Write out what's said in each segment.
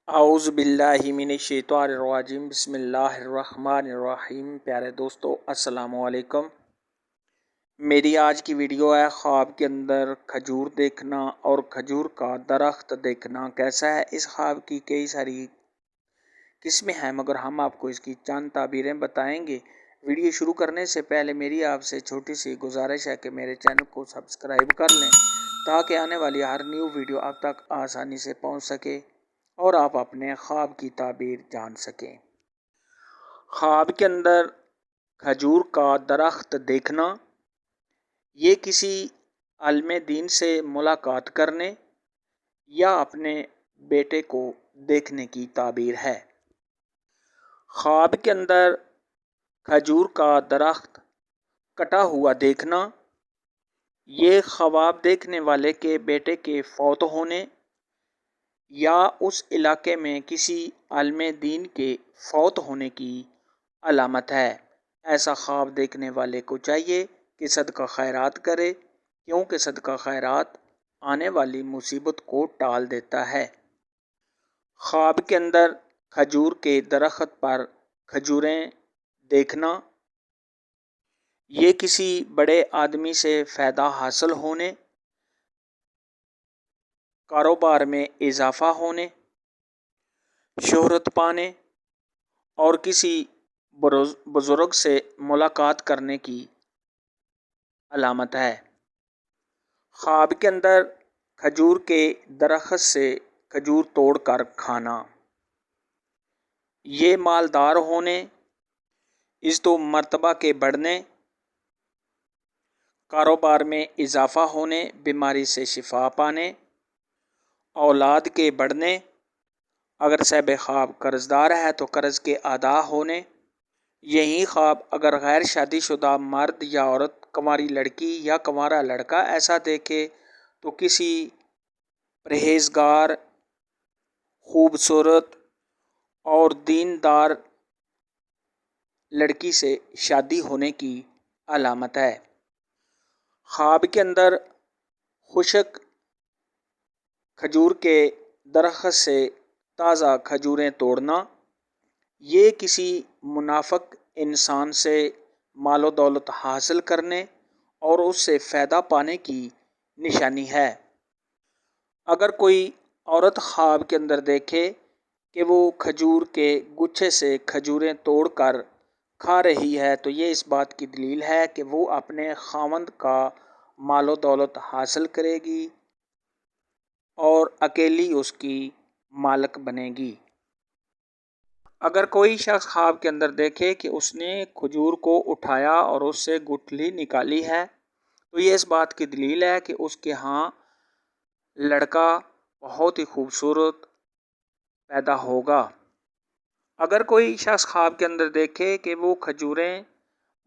اعوذ باللہ من الشیطان الرجیم بسم اللہ الرحمن الرحیم۔ پیارے دوستو السلام علیکم۔ میری آج کی ویڈیو ہے خواب کے اندر کھجور دیکھنا اور کھجور کا درخت دیکھنا کیسا ہے۔ اس خواب کی کئی ساری قسمیں ہیں مگر ہم آپ کو اس کی چند تعبیریں بتائیں گے۔ ویڈیو شروع کرنے سے پہلے میری آپ سے چھوٹی سی گزارش ہے کہ میرے چینل کو سبسکرائب کر لیں تاکہ آنے والی ہر نیو ویڈیو آپ تک آسانی سے پہنچ سکے اور آپ اپنے خواب کی تعبیر جان سکیں۔ خواب کے اندر کھجور کا درخت دیکھنا یہ کسی عالم دین سے ملاقات کرنے یا اپنے بیٹے کو دیکھنے کی تعبیر ہے۔ خواب کے اندر کھجور کا درخت کٹا ہوا دیکھنا یہ خواب دیکھنے والے کے بیٹے کے فوت ہونے یا اس علاقے میں کسی عالم دین کے فوت ہونے کی علامت ہے۔ ایسا خواب دیکھنے والے کو چاہیے کہ صدقہ خیرات کرے کیونکہ صدقہ خیرات آنے والی مصیبت کو ٹال دیتا ہے۔ خواب کے اندر کھجور کے درخت پر کھجوریں دیکھنا یہ کسی بڑے آدمی سے فائدہ حاصل ہونے، کاروبار میں اضافہ ہونے، شہرت پانے اور کسی بزرگ سے ملاقات کرنے کی علامت ہے۔ خواب کے اندر کھجور کے درخت سے کھجور توڑ کر کھانا یہ مالدار ہونے، عزت و مرتبہ کے بڑھنے، کاروبار میں اضافہ ہونے، بیماری سے شفا پانے، اولاد کے بڑھنے، اگر صاحب خواب قرض دار ہے تو قرض کے ادا ہونے۔ یہی خواب اگر غیر شادی شدہ مرد یا عورت، کنواری لڑکی یا کنوارا لڑکا ایسا دیکھے تو کسی پرہیزگار، خوبصورت اور دیندار لڑکی سے شادی ہونے کی علامت ہے۔ خواب کے اندر خشک کھجور کے درخت سے تازہ کھجوریں توڑنا یہ کسی منافق انسان سے مال و دولت حاصل کرنے اور اس سے فائدہ پانے کی نشانی ہے۔ اگر کوئی عورت خواب کے اندر دیکھے کہ وہ کھجور کے گچھے سے کھجوریں توڑ کر کھا رہی ہے تو یہ اس بات کی دلیل ہے کہ وہ اپنے خاوند کا مال و دولت حاصل کرے گی اور اکیلی اس کی مالک بنے گی۔ اگر کوئی شخص خواب کے اندر دیکھے کہ اس نے کھجور کو اٹھایا اور اس سے گٹھلی نکالی ہے تو یہ اس بات کی دلیل ہے کہ اس کے ہاں لڑکا بہت ہی خوبصورت پیدا ہوگا۔ اگر کوئی شخص خواب کے اندر دیکھے کہ وہ کھجوریں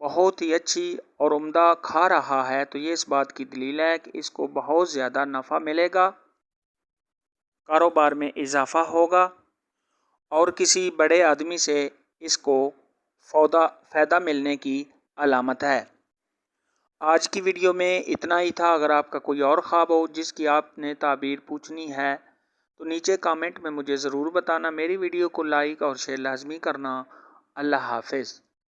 بہت ہی اچھی اور عمدہ کھا رہا ہے تو یہ اس بات کی دلیل ہے کہ اس کو بہت زیادہ نفع ملے گا، کاروبار میں اضافہ ہوگا اور کسی بڑے آدمی سے اس کو فائدہ ملنے کی علامت ہے۔ آج کی ویڈیو میں اتنا ہی تھا۔ اگر آپ کا کوئی اور خواب ہو جس کی آپ نے تعبیر پوچھنی ہے تو نیچے کامنٹ میں مجھے ضرور بتانا۔ میری ویڈیو کو لائک اور شیئر لازمی کرنا۔ اللہ حافظ۔